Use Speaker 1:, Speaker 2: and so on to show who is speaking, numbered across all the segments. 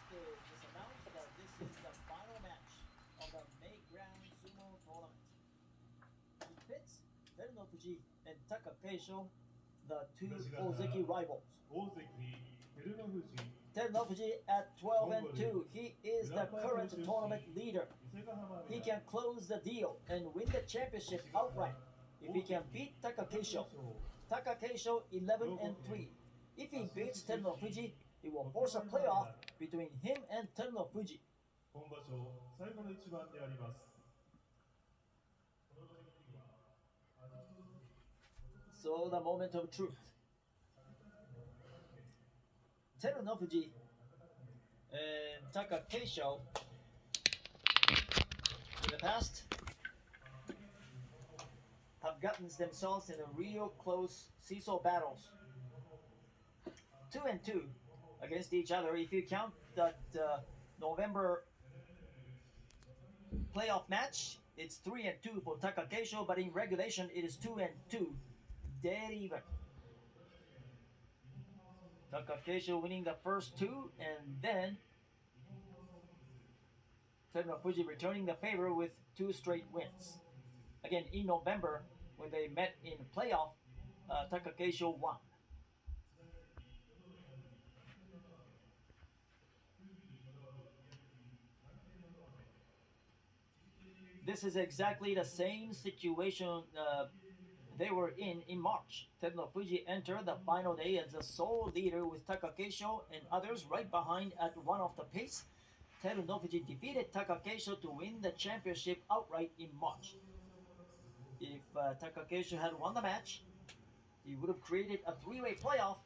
Speaker 1: just announced that this is the final match of the May Grand Sumo Tournament. It pits Terunofuji and Takakeisho, the two Ozeki rivals. Terunofuji at 12 and 2. He is the current tournament leader. He can close the deal and win the championship outright if he can beat Takakeisho. Takakeisho 11 and 3. If he beats Terunofuji, he will force a playoff between him and Terunofuji. So the moment of truth. Terunofuji and Takakeisho in the past have gotten themselves in a real close seesaw battles. 2 and 2 against each other. If you count that November playoff match, it's 3 and 2 for Takakeisho, but in regulation it is 2 and 2, dead even. Takakeisho winning the first two, and then Terunofuji returning the favor with 2 straight wins. Again, in November, when they met in playoff, Takakeisho won. This is exactly the same situation they were in March. Terunofuji entered the final day as the sole leader with Takakeisho and others right behind at one of the pace. Terunofuji defeated Takakeisho to win the championship outright in March. If Takakeisho had won the match, he would have created a three-way playoff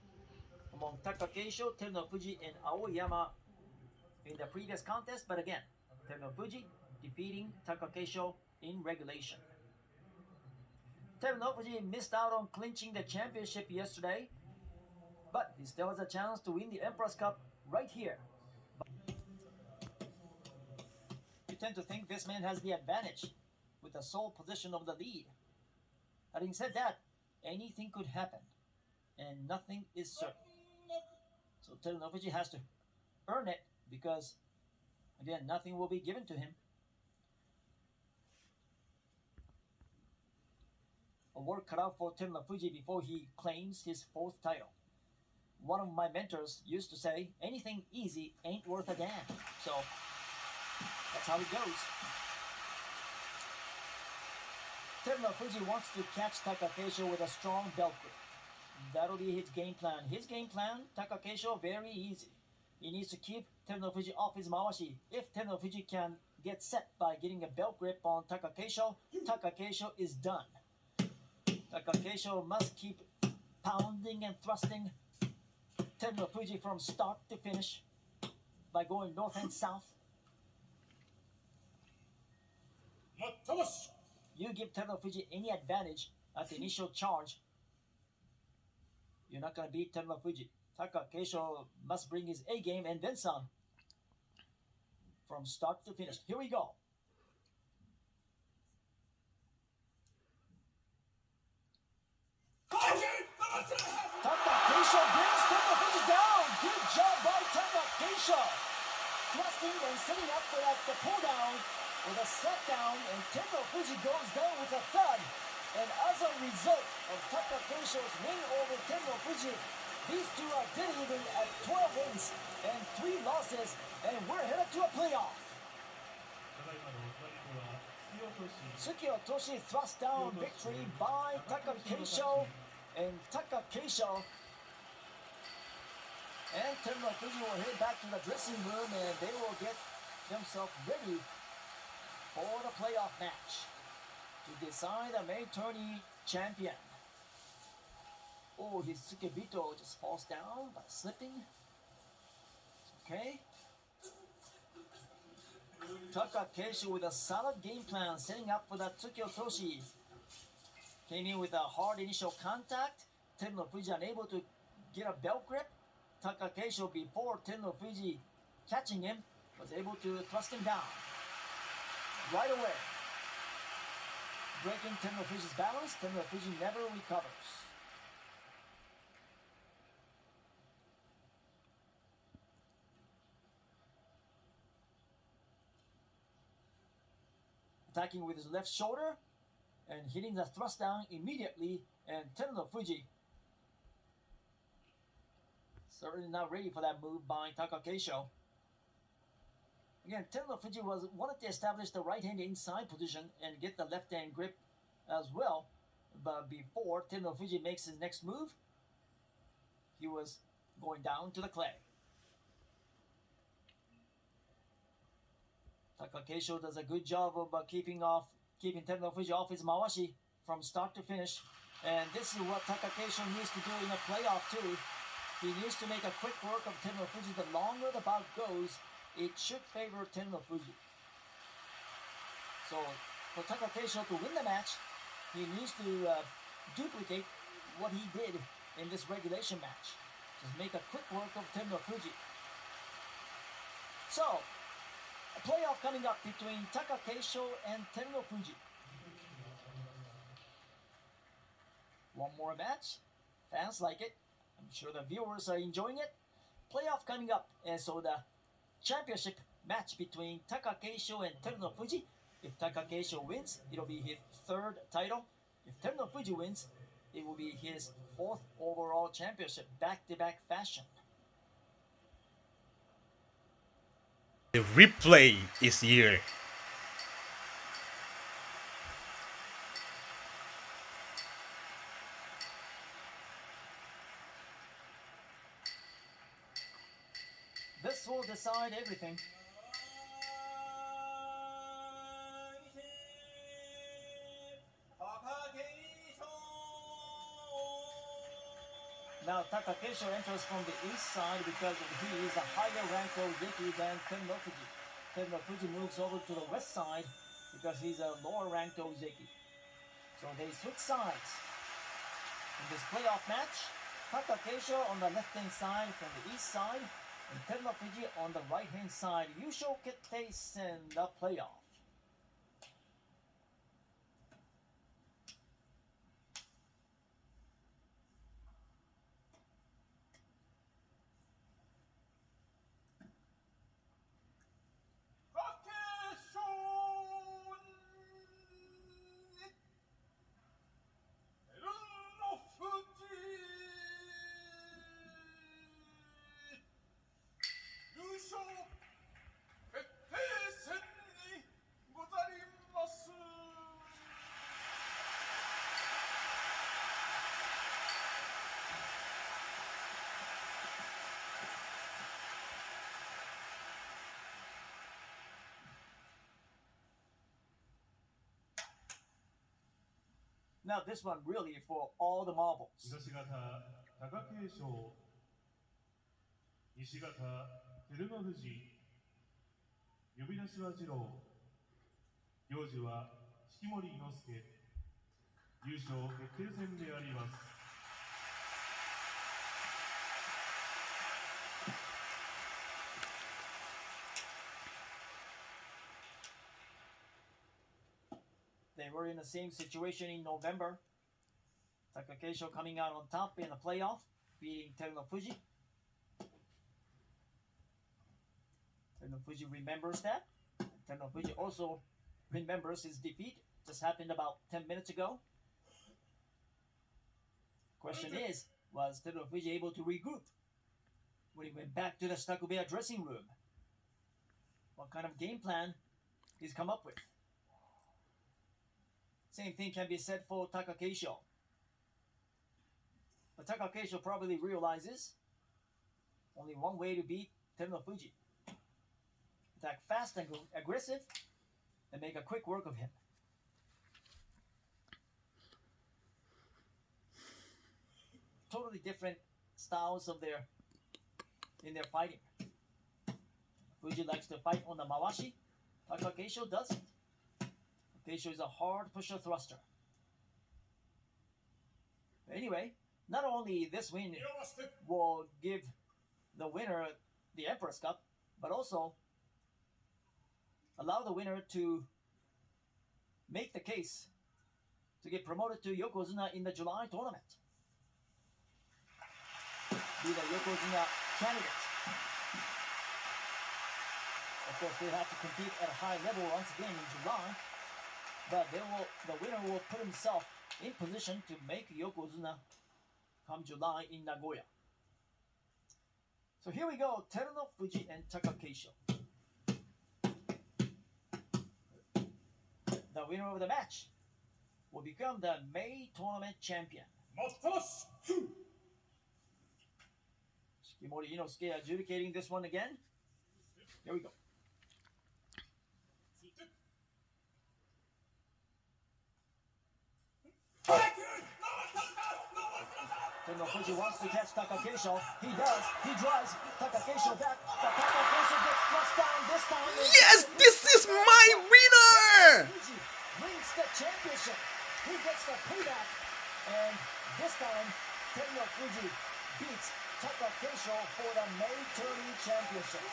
Speaker 1: among Takakeisho, Terunofuji, and Aoyama in the previous contest, but again, Terunofuji defeating Takakeisho in regulation. Terunofuji missed out on clinching the championship yesterday, but he still has a chance to win the Emperor's Cup right here. You tend to think this man has the advantage with the sole position of the lead. Having said that, anything could happen, and nothing is certain. So Terunofuji has to earn it because, again, nothing will be given to him. A work cut out for Terunofuji before he claims his 4th title. One of my mentors used to say, anything easy ain't worth a damn. So that's how it goes. Terunofuji wants to catch Takakeisho with a strong belt grip. That'll be his game plan. His game plan, Takakeisho, very easy. He needs to keep Terunofuji off his mawashi. If Terunofuji can get set by getting a belt grip on Takakeisho, Takakeisho is done. Takakeisho must keep pounding and thrusting Terunofuji from start to finish by going north and south. You give Terunofuji any advantage at the initial charge, you're not going to beat Terunofuji. Takakeisho must bring his A game and then some from start to finish. Here we go. Takakeisho brings Terunofuji down. Good job by Takakeisho. Thrusting and setting up for that pull down with a set down, and Terunofuji goes down with a thud. And as a result of Takakeisho's win over Terunofuji, these two are dead even at 12 wins and 3 losses, and we're headed to a playoff. Tsukiyotoshi thrust down victory by Takakeisho, and Takakeisho and Terunofuji will head back to the dressing room and they will get themselves ready for the playoff match to decide the May tourney champion. Oh, his Tsukebito just falls down by slipping. Okay. Takakeisho with a solid game plan, setting up for that Tsukiyotoshi. Came in with a hard initial contact. Terunofuji unable to get a belt grip. Takakeisho, before Terunofuji catching him, was able to thrust him down right away, breaking Terunofuji's balance. Terunofuji never recovers. attacking with his left shoulder and hitting the thrust down immediately. And Terunofuji certainly not ready for that move by Takakeisho. Again, Terunofuji wanted to establish the right hand inside position and get the left hand grip as well. But before Terunofuji makes his next move, he was going down to the clay. Takakeisho does a good job of keeping Terunofuji off his mawashi from start to finish. And this is what Takakeisho needs to do in a playoff too. He needs to make a quick work of Terunofuji. The longer the bout goes, it should favor Terunofuji. So for Takakeisho to win the match, he needs to duplicate what he did in this regulation match. Just make a quick work of Terunofuji. So, a playoff coming up between Takakeisho and Terunofuji. One more match. Fans like it. I'm sure the viewers are enjoying it. Playoff coming up. And so the championship match between Takakeisho and Terunofuji. If Takakeisho wins, it'll be his third title. If Terunofuji wins, it will be his fourth overall championship, back-to-back fashion.
Speaker 2: The replay is here.
Speaker 1: This will decide everything. Now Takakeisho enters from the east side because he is a higher ranked Ozeki than Terunofuji. Terunofuji moves over to the west side because he's a lower ranked Ozeki. So they switch sides. In this playoff match, Takakeisho on the left hand side from the east side and Terunofuji on the right hand side. Yusho Kette Sen, the playoff. Now this one really for all the marbles.
Speaker 3: 東方貴景勝、西方照ノ富士、呼び出しは次郎、行事は式守伊之助、優勝決定戦であります。
Speaker 1: They were in the same situation in November. Takakeisho coming out on top in the playoff, beating Terunofuji. Terunofuji remembers that. Terunofuji also remembers his defeat. Just happened about 10 minutes ago. Question is, was Terunofuji able to regroup when he went back to the Shitakubeya dressing room? What kind of game plan he's come up with? Same thing can be said for Takakeisho. But Takakeisho probably realizes only one way to beat Terunofuji. Attack fast and aggressive and make a quick work of him. Totally different styles of in their fighting. Fuji likes to fight on the mawashi. Takakeisho doesn't. Takakeisho is a hard pusher thruster. But anyway, not only this win will give the winner the Emperor's Cup, but also allow the winner to make the case to get promoted to Yokozuna in the July tournament. Be the Yokozuna candidate. Of course, they have to compete at a high level once again in July. but the winner will put himself in position to make Yokozuna come July in Nagoya. So here we go, Terunofuji and Takakeisho. The winner of the match will become the May tournament champion. Shikimori Inosuke adjudicating this one again. Here we go. Terunofuji wants to catch Takakeisho. He does. He drives Takakeisho back. But Takakeisho gets thrust down this time.
Speaker 2: Yes, this is my winner!
Speaker 1: Terunofuji wins the championship. He gets the payback. And this time, Terunofuji beats Takakeisho for the May Tourney Championship.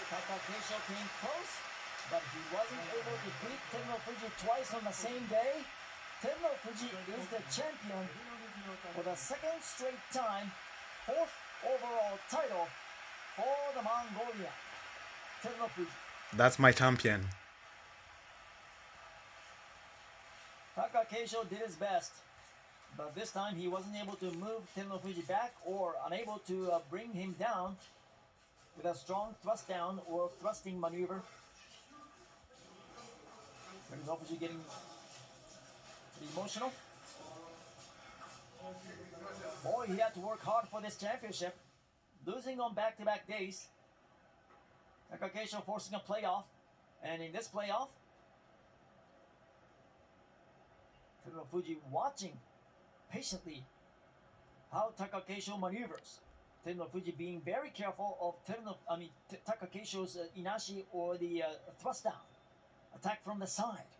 Speaker 1: Takakeisho came close, but he wasn't able to beat Terunofuji twice on the same day. Terunofuji is the champion for the second straight time, 4th overall title for the Mongolian. Terunofuji.
Speaker 2: That's my champion.
Speaker 1: Takakeisho did his best, but this time he wasn't able to move Terunofuji back or unable to bring him down with a strong thrust down or thrusting maneuver. Terunofuji getting pretty emotional. Boy, he had to work hard for this championship, losing on back-to-back days. Takakeisho forcing a playoff, and in this playoff, Terunofuji watching patiently how Takakeisho maneuvers. Terunofuji being very careful of Takakeisho's inashi or the thrust down attack from the side.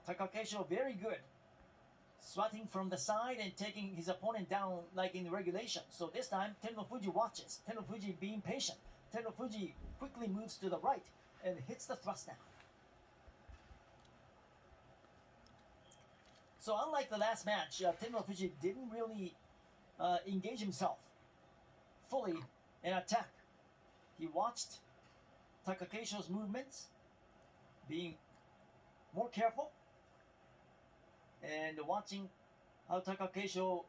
Speaker 1: Takakeisho very good, swatting from the side and taking his opponent down like in regulation. So this time Terunofuji watches. Terunofuji being patient. Terunofuji quickly moves to the right and hits the thrust down. So unlike the last match, Terunofuji didn't really engage himself fully in attack. He watched Takakeisho's movements, being more careful, and watching how Takakeisho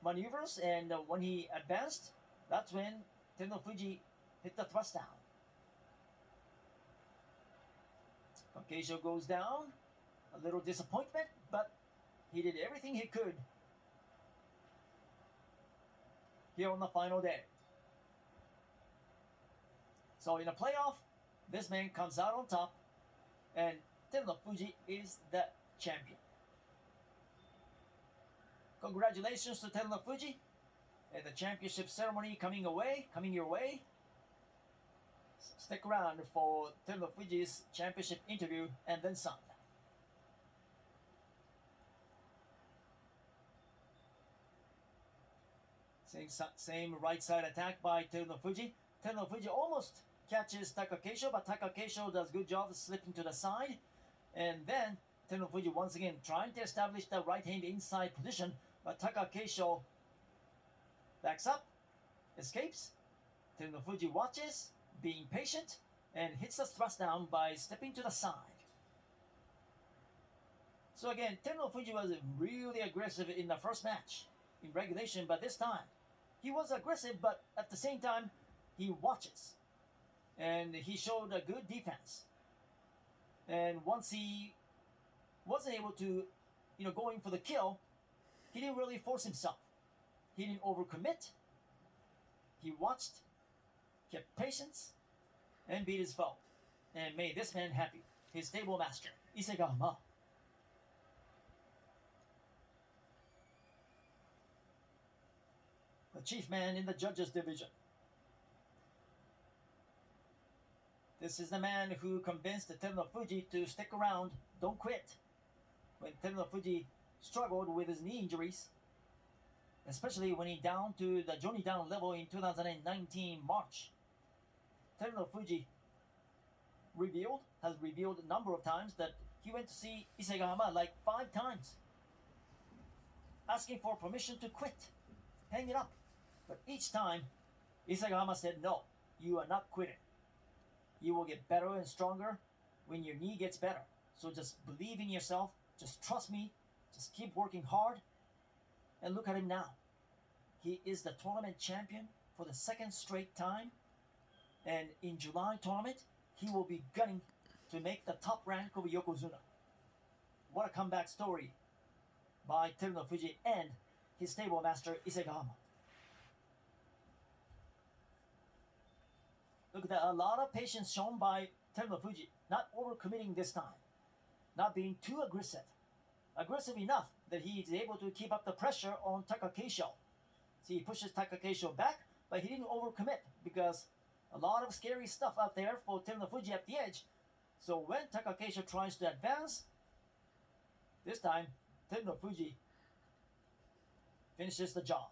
Speaker 1: maneuvers. And when he advanced, that's when Terunofuji hit the thrust down. Takakeisho goes down, a little disappointment, but he did everything he could here on the final day. So in a playoff, this man comes out on top, and Terunofuji is the champion. Congratulations to Terunofuji, and the championship ceremony coming your way. Stick around for Terunofuji's championship interview and then some. Same right side attack by Terunofuji. Terunofuji almost catches Takakeisho, but Takakeisho does good job slipping to the side. And then Terunofuji once again trying to establish the right hand inside position, but Takakeisho backs up, escapes. Terunofuji watches, being patient, and hits the thrust down by stepping to the side. So again, Terunofuji was really aggressive in the first match in regulation, but this time he was aggressive, but at the same time he watches, and he showed a good defense. And once he wasn't able to, go in for the kill, he didn't really force himself. He didn't overcommit. He watched, kept patience, and beat his foe, and made this man happy, his stable master, e-SMARTECH. The chief man in the judges division. This is the man who convinced Terunofuji to stick around, don't quit, when Terunofuji struggled with his knee injuries, especially when he down to the Johnny Down level in 2019 March. Terunofuji has revealed a number of times that he went to see e-SMARTECH like 5 times, asking for permission to quit, hang it up. But each time, e-SMARTECH said, no, you are not quitting. You will get better and stronger when your knee gets better. So just believe in yourself, just trust me, just keep working hard. And look at him now. He is the tournament champion for the second straight time. And in July tournament, he will be gunning to make the top rank of Yokozuna. What a comeback story by Terunofuji and his stable master Isegahama. Look at that, a lot of patience shown by Terunofuji, not overcommitting this time, not being too aggressive. Aggressive enough that he is able to keep up the pressure on Takakeisho. See, he pushes Takakeisho back, but he didn't overcommit because a lot of scary stuff out there for Terunofuji at the edge. So when Takakeisho tries to advance, this time Terunofuji finishes the job.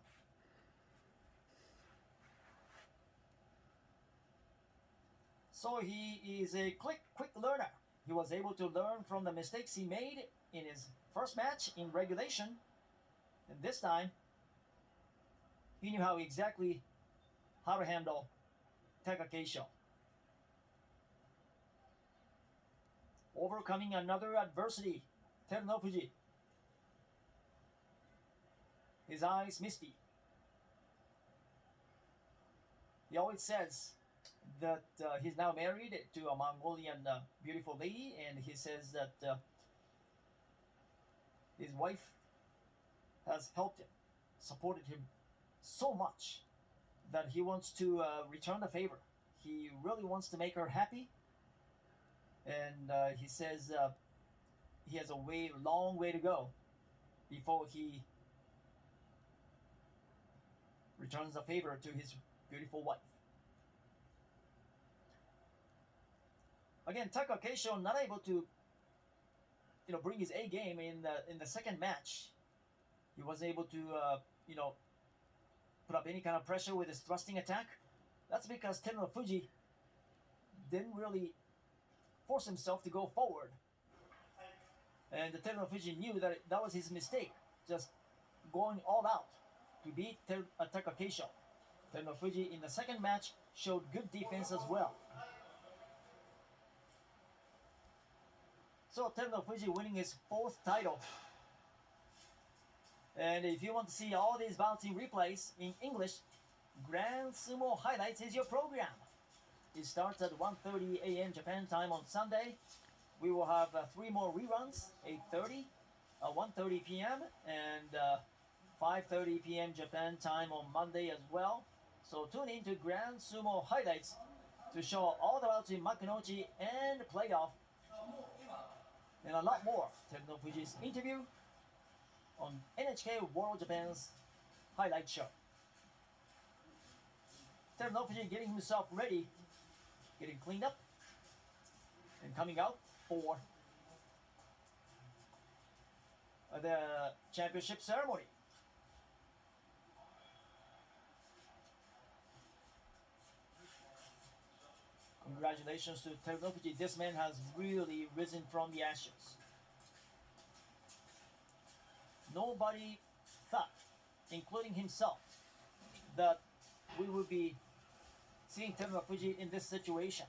Speaker 1: So he is a quick learner. He was able to learn from the mistakes he made in his first match in regulation. And this time, he knew exactly how to handle Takakeisho. Overcoming another adversity, Terunofuji. His eyes misty. He always says that he's now married to a Mongolian beautiful lady, and he says that his wife has helped him, supported him so much that he wants to return the favor. He really wants to make her happy, and he says he has a long way to go before he returns the favor to his beautiful wife. Again, Takakeisho not able to, bring his A game in the second match. He wasn't able to, put up any kind of pressure with his thrusting attack. That's because Terunofuji didn't really force himself to go forward. And the Terunofuji knew that that was his mistake, just going all out to beat Takakeisho. Terunofuji in the second match showed good defense as well. So Terunofuji winning his fourth title. And if you want to see all these bouts in replays in English, Grand Sumo Highlights is your program. It starts at 1:30 a.m. Japan time on Sunday. We will have 3 more reruns, 8:30, 1:30 p.m. and 5:30 p.m. Japan time on Monday as well. So tune in to Grand Sumo Highlights to show all the bouts in Makunochi and playoff, and a lot more. Terunofuji's interview on NHK World Japan's highlight show. Terunofuji getting himself ready, getting cleaned up, and coming out for the championship ceremony. Congratulations to Terunofuji. This man has really risen from the ashes. Nobody thought, including himself, that we would be seeing Terunofuji in this situation.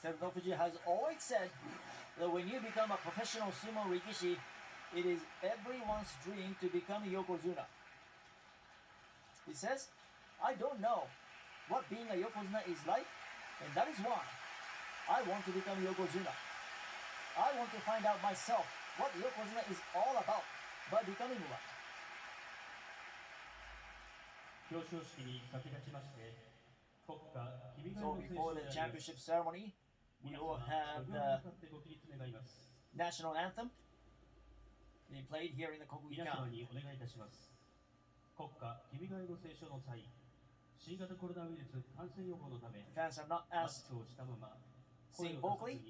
Speaker 1: Terunofuji has always said that when you become a professional sumo rikishi, it is everyone's dream to become a Yokozuna. He says, I don't know what being a Yokozuna is like, and that is why I want to become Yokozuna. I want to find out myself what Yokozuna is all about by becoming one. So before the championship ceremony, we will have the national anthem being played here in the Kokugikan. Fans are not asked to sing vocally,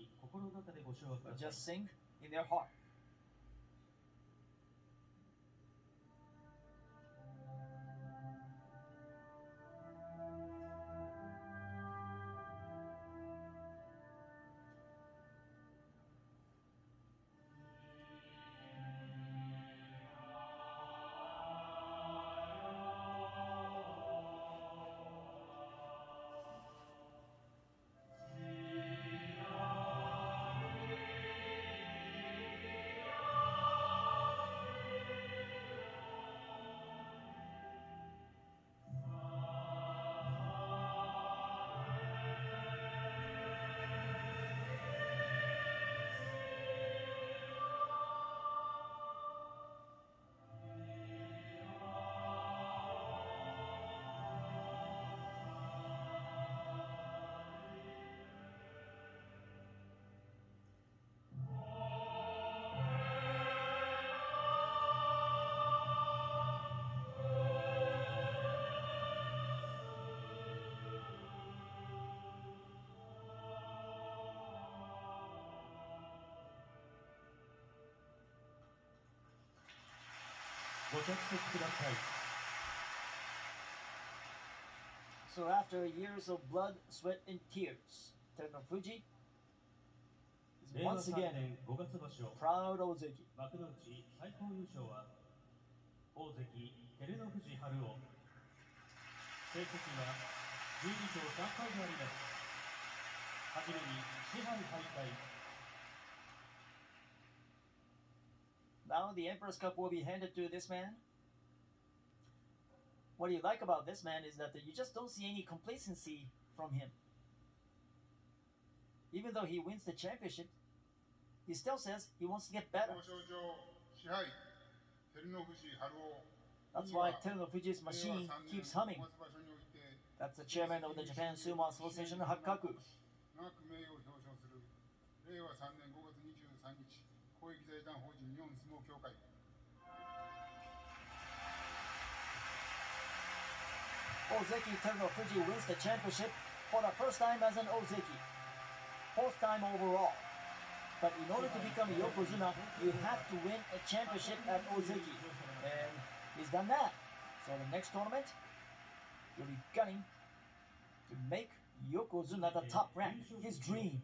Speaker 1: but just sing in their heart.
Speaker 3: ご着席ください。
Speaker 1: So after years of blood, sweat, and tears, Terunofuji is
Speaker 3: 令和
Speaker 1: once
Speaker 3: 3
Speaker 1: again
Speaker 3: 年5月場所
Speaker 1: proud Ozeki.
Speaker 3: 幕内最高優勝は大関照ノ富士春夫。成績は12勝3敗であります。はじめに賜杯敗退。
Speaker 1: Now the Emperor's Cup will be handed to this man. What you like about this man is that you just don't see any complacency from him. Even though he wins the championship, he still says he wants to get better. That's why Terunofuji's machine keeps humming. That's the chairman of the Japansumo Association, Hakaku. Ozeki Terunofuji wins the championship for the first time as an Ozeki. Fourth time overall. But in order to become Yokozuna, you have to win a championship at Ozeki. And he's done that. So the next tournament, he'll be gunning to make Yokozuna the top rank. His dream.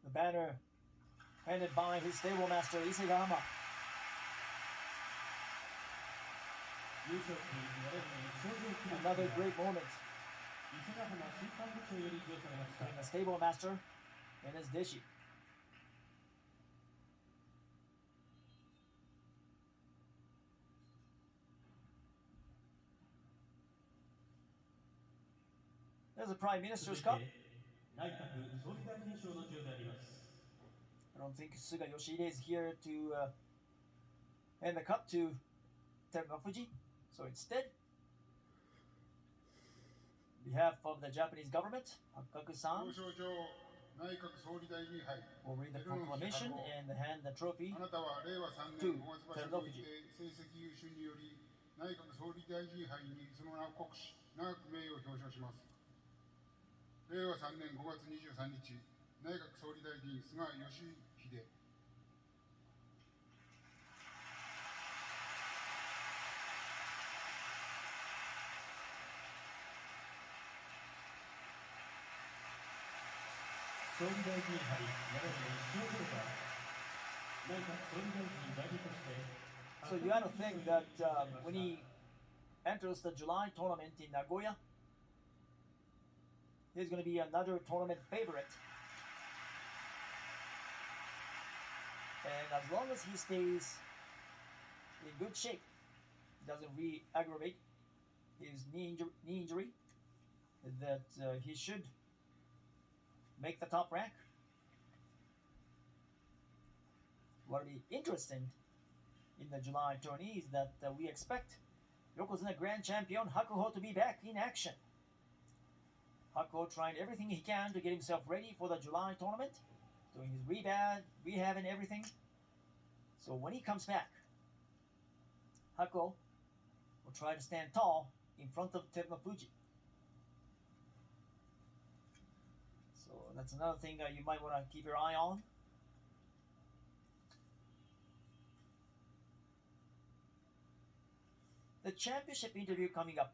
Speaker 1: The banner handed by his stable master Isegama. Another great moment between the stable master and his deshi. There's a Prime Minister's Cup. I don't think Suga Yoshida is here to hand the cup to Terunofuji. So instead, on behalf of the Japanese government, Hakaku-san will read the proclamation and hand the trophy to Terunofuji.
Speaker 4: 令和3年5月23日、内閣総理大臣菅義偉。
Speaker 3: 総理大臣杯並びに出場するか。内閣総理大臣代理として。
Speaker 1: So you have to think that when he enters the July tournament in Nagoya, he's going to be another tournament favorite. And as long as he stays in good shape, doesn't re-aggravate his knee injury, that he should make the top rank. What will be interesting in the July tourney is that we expect Yokozuna Grand Champion Hakuho to be back in action. Hakuho trying everything he can to get himself ready for the July tournament, doing his rehab and everything. So when he comes back, Hakuho will try to stand tall in front of Terunofuji. So that's another thing you might want to keep your eye on. The championship interview coming up.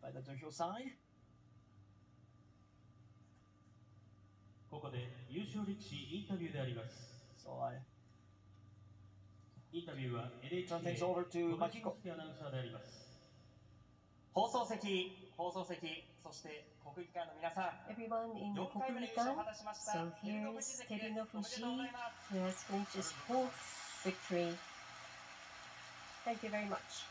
Speaker 1: By the Dohyo side.
Speaker 3: ここで優勝力士インタビューであります。
Speaker 1: So I
Speaker 3: インタビューは NHK
Speaker 1: turn things over to
Speaker 3: 小林
Speaker 1: Makiko.
Speaker 3: 祐介アナウンサーであります。
Speaker 5: 放送席、そして国技館の皆さん、
Speaker 6: Everyone in the
Speaker 5: 4回目の優勝を
Speaker 6: Kokugikan.
Speaker 5: 果たしました
Speaker 6: So
Speaker 5: 照ノ
Speaker 6: here's
Speaker 5: 富士関です。おめでとうご
Speaker 6: Terunofuji
Speaker 5: ざいます。
Speaker 6: who has clinched his fourth victory. Thank you very much.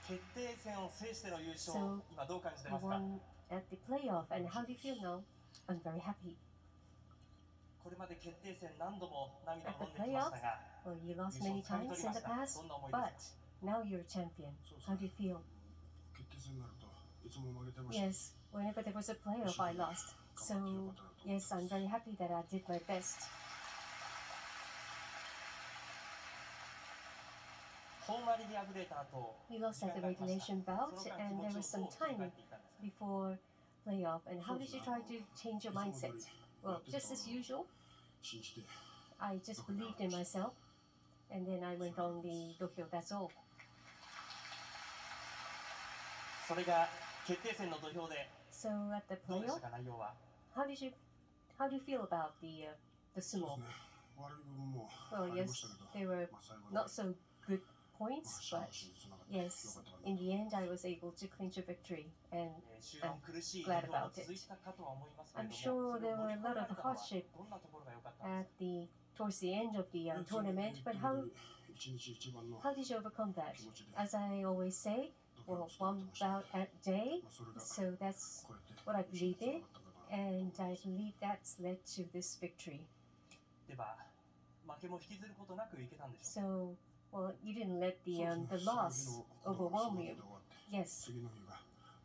Speaker 5: 決定戦を制しての優勝、
Speaker 6: So
Speaker 5: 今どう感じて
Speaker 6: You
Speaker 5: ますか？
Speaker 6: won at the playoff, and how do you feel now? I'm very happy.
Speaker 5: これまで決定戦何度も涙を
Speaker 6: At
Speaker 5: 飲
Speaker 6: the
Speaker 5: んできま
Speaker 6: playoff,
Speaker 5: したが、
Speaker 6: well, you lost
Speaker 5: 優勝
Speaker 6: many
Speaker 5: をつかみ
Speaker 6: times
Speaker 5: 取り
Speaker 6: in
Speaker 5: ま
Speaker 6: the
Speaker 5: した。
Speaker 6: past,
Speaker 5: どんな思いですか？
Speaker 6: but now you're a champion. How do you feel?
Speaker 4: 決定戦になるといつも負けてました。
Speaker 6: Yes, whenever there was a playoff, I lost. So, yes, I'm very happy that I did my best.
Speaker 5: 本割で敗れた後、
Speaker 6: You lost at the regulation bout, and there was some time before playoff. And how did you try to change your mindset? Well, just as usual,
Speaker 4: 信じて
Speaker 6: I just believed in myself, and then I went on the dohyo. That's all.
Speaker 5: それが決定戦の土俵で
Speaker 6: So at the
Speaker 5: どうでした
Speaker 6: playoff,
Speaker 5: か内容は。
Speaker 6: how do you feel about the
Speaker 4: そうで
Speaker 6: sumo?
Speaker 4: すね悪い部分も
Speaker 6: Well,
Speaker 4: あり
Speaker 6: yes,
Speaker 4: ましたけど、
Speaker 6: there were
Speaker 4: まあ最後
Speaker 6: not
Speaker 4: に
Speaker 6: so good
Speaker 4: まあ
Speaker 6: points,
Speaker 4: 勝
Speaker 6: but
Speaker 4: 利につながってよ
Speaker 6: yes,
Speaker 4: かったかな
Speaker 6: in the end, I was able to clinch a victory, and
Speaker 5: 終盤苦しい土
Speaker 6: glad
Speaker 5: 俵も
Speaker 6: about it.
Speaker 5: 続いたかとは思いますけれ
Speaker 6: I'm
Speaker 5: ども、
Speaker 6: sure
Speaker 5: それ
Speaker 6: there
Speaker 5: を乗
Speaker 6: were
Speaker 5: り
Speaker 6: a
Speaker 5: 越え
Speaker 6: lot
Speaker 5: ら
Speaker 6: of
Speaker 5: れたのは
Speaker 6: hardship
Speaker 5: どんなところが良かったんです
Speaker 6: at the towards the end of the
Speaker 4: 普通に
Speaker 6: tournament.
Speaker 4: 言
Speaker 6: But
Speaker 4: って
Speaker 6: how
Speaker 4: る一日一番の
Speaker 6: how did you overcome that?
Speaker 4: 気持ちで
Speaker 6: As I always say,
Speaker 4: 土俵
Speaker 6: well,
Speaker 4: を務
Speaker 6: one
Speaker 4: めてました
Speaker 6: bout at day.
Speaker 4: まあそれが
Speaker 6: So that's
Speaker 4: 超えて
Speaker 6: what I
Speaker 4: 優勝に
Speaker 6: believe
Speaker 4: つな
Speaker 6: in,
Speaker 4: がったかな
Speaker 6: and I believe that's led to this victory.
Speaker 5: では負けも引きずることなくいけたんでしょう
Speaker 6: So, well, you didn't let
Speaker 4: そうですね
Speaker 6: the
Speaker 4: その
Speaker 6: loss
Speaker 4: 日のことが
Speaker 6: overwhelm
Speaker 4: その日
Speaker 6: you.
Speaker 4: で終わって
Speaker 6: Yes.
Speaker 4: 次の日が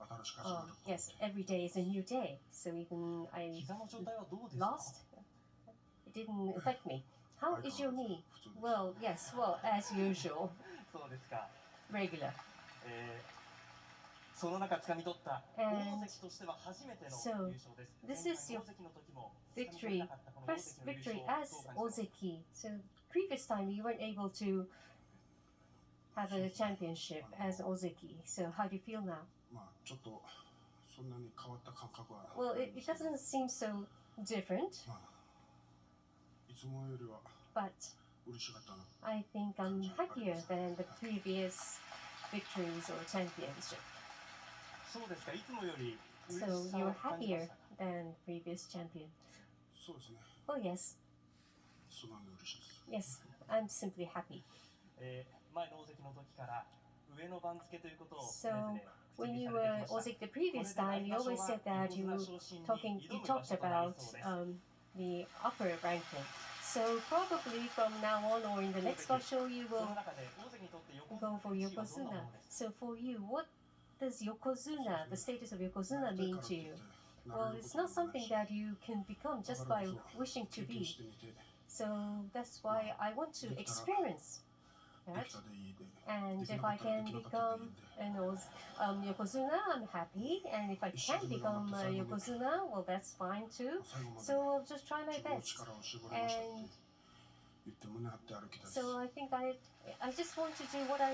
Speaker 4: 新しく始まると思って
Speaker 6: Yes, every day is a new day. So even I
Speaker 5: 膝の状態はどうですか
Speaker 6: lost, it didn't affect me. How
Speaker 4: 相
Speaker 6: is
Speaker 4: 変
Speaker 6: your
Speaker 4: わらず
Speaker 6: knee?
Speaker 4: 普通です
Speaker 6: Well, yes, well, as usual,
Speaker 5: そうですか、
Speaker 6: regular.
Speaker 5: その中掴み取った大
Speaker 6: And
Speaker 5: 関としては初めての
Speaker 6: so,
Speaker 5: 優勝です
Speaker 6: this
Speaker 5: 前
Speaker 6: is
Speaker 5: 回
Speaker 6: your
Speaker 5: 大関の時も掴み取れ
Speaker 6: victory,
Speaker 5: なかったこの大
Speaker 6: first
Speaker 5: 関の優
Speaker 6: victory
Speaker 5: 勝
Speaker 6: as
Speaker 5: どう感じますか
Speaker 6: Ozeki. So previous time you weren't able to have a championship as Ozeki. So how do you feel now?
Speaker 4: まあちょっとそんなに変わった感覚は
Speaker 6: Well,
Speaker 4: ないん
Speaker 6: it
Speaker 4: ですけど
Speaker 6: doesn't seem so different,
Speaker 4: まあいつもよりは
Speaker 6: but
Speaker 4: 嬉しかったな
Speaker 6: I think I'm happier than the previous victories or championship.
Speaker 5: そうですか、いつもより嬉
Speaker 6: So
Speaker 5: しさ
Speaker 6: you're
Speaker 5: を感じま
Speaker 6: happier
Speaker 5: したか
Speaker 6: than previous champion.
Speaker 4: そうですね
Speaker 6: Oh yes,
Speaker 4: 素直に嬉しいです
Speaker 6: yes, I'm simply happy.
Speaker 5: 前の大関の時から上の番付ということを
Speaker 6: So
Speaker 5: 常々口
Speaker 6: when
Speaker 5: に
Speaker 6: you
Speaker 5: されて
Speaker 6: were
Speaker 5: きました
Speaker 6: Ozeki the previous time, you always said that you talked about the upper ranking. So probably from now on or in the next basho, you
Speaker 5: そ
Speaker 6: will
Speaker 5: の中で大関にとって横
Speaker 6: go for
Speaker 5: 綱の地位はどんなも
Speaker 6: yokozuna.
Speaker 5: のですか
Speaker 6: So for you, what does yokozuna, the status of yokozuna, mean to you? Well, it's not something that you can become just by wishing to
Speaker 4: 経験
Speaker 6: be.
Speaker 4: してみて
Speaker 6: So that's why I want to experience
Speaker 4: で
Speaker 6: that.
Speaker 4: きたでいいで
Speaker 6: And
Speaker 4: でき
Speaker 6: if
Speaker 4: なか
Speaker 6: I
Speaker 4: ったら
Speaker 6: can
Speaker 4: できなかったでいい
Speaker 6: become
Speaker 4: んで
Speaker 6: yokozuna, I'm happy. And if I can't become a yokozuna, well, that's fine too.
Speaker 4: 最後まで
Speaker 6: So I'll just try my
Speaker 4: 自分の
Speaker 6: best.
Speaker 4: 力を絞りましたって言って胸張って歩きたいです
Speaker 6: So I think I just want to do what I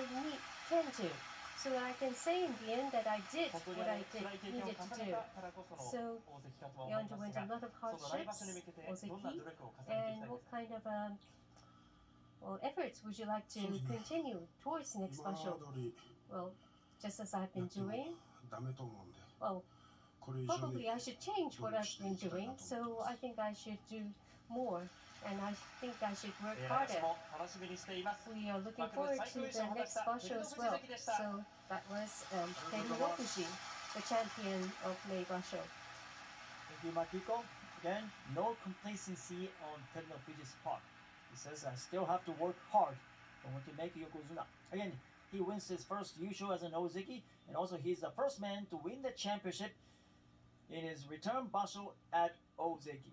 Speaker 6: can do, so that I can say in the end that I did
Speaker 5: 本当に
Speaker 6: what I
Speaker 5: 辛い経験を
Speaker 6: needed
Speaker 5: 重
Speaker 6: to
Speaker 5: ね
Speaker 6: do.
Speaker 5: たからこその
Speaker 6: So
Speaker 5: 大関かとは
Speaker 6: you
Speaker 5: 思います
Speaker 6: underwent
Speaker 5: が
Speaker 6: a lot of
Speaker 5: その来場所に
Speaker 6: hardships,
Speaker 5: 向けてどんな
Speaker 6: Ozeki,
Speaker 5: 努力を重ねていき
Speaker 6: and
Speaker 5: たい
Speaker 6: what
Speaker 5: ですか
Speaker 6: kind of efforts would you like to continue towards next
Speaker 4: 今ま
Speaker 6: basho?
Speaker 4: 通り
Speaker 6: Well, just as I've
Speaker 4: や
Speaker 6: been
Speaker 4: っても
Speaker 6: doing,
Speaker 4: ダメと思うんで
Speaker 6: well,
Speaker 4: これ以上
Speaker 6: probably
Speaker 4: に
Speaker 6: I should change what I've been doing. So I think I should do more, and I think I should work
Speaker 5: 来
Speaker 6: harder.
Speaker 5: 週も楽しみにしています
Speaker 6: We are looking forward to the next basho as well. So that was Terunofuji, the champion of May Basho.
Speaker 1: Thank you, Makiko. Again, no complacency on Terunofuji's part. He says, I still have to work hard if I want to make Yokozuna. Again, he wins his first Yusho as an Ozeki, and also he's the first man to win the championship in his return basho at Ozeki.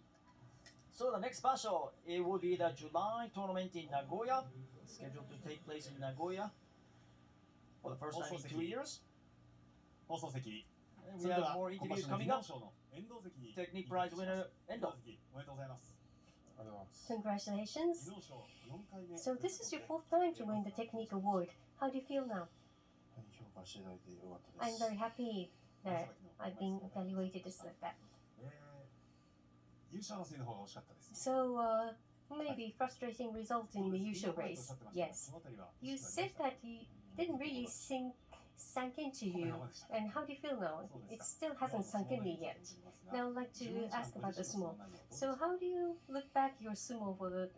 Speaker 1: So the next basho, it will be the July tournament in Nagoya, scheduled to take place in Nagoya for the first time in 2 years.
Speaker 7: 放送席
Speaker 1: And
Speaker 7: そ
Speaker 1: we
Speaker 7: れで
Speaker 1: have
Speaker 7: は
Speaker 1: more
Speaker 7: 今場
Speaker 1: interviews
Speaker 7: 所の
Speaker 1: coming
Speaker 7: 技能
Speaker 1: up.
Speaker 7: 賞の遠藤関
Speaker 1: Technique prize winner,
Speaker 7: 遠
Speaker 1: Endo.
Speaker 7: 藤関おめでとうございます
Speaker 6: Congratulations.
Speaker 7: 技能賞4回目
Speaker 6: So this is your fourth time to win the technique award. How do you feel now?
Speaker 8: 評価していただいてよかったで
Speaker 6: I'm
Speaker 8: す。
Speaker 6: very happy that I've been evaluated as like that.
Speaker 7: 優勝争いの方が惜しかったです
Speaker 6: So maybe frustrating result in the usual race. Yes.
Speaker 7: そのあたりは
Speaker 6: You said that you didn't really sank into you. And how do you feel now? It still hasn't sunk in me yet. Now I'd like to ask about the sumo. So how do you look back your sumo for the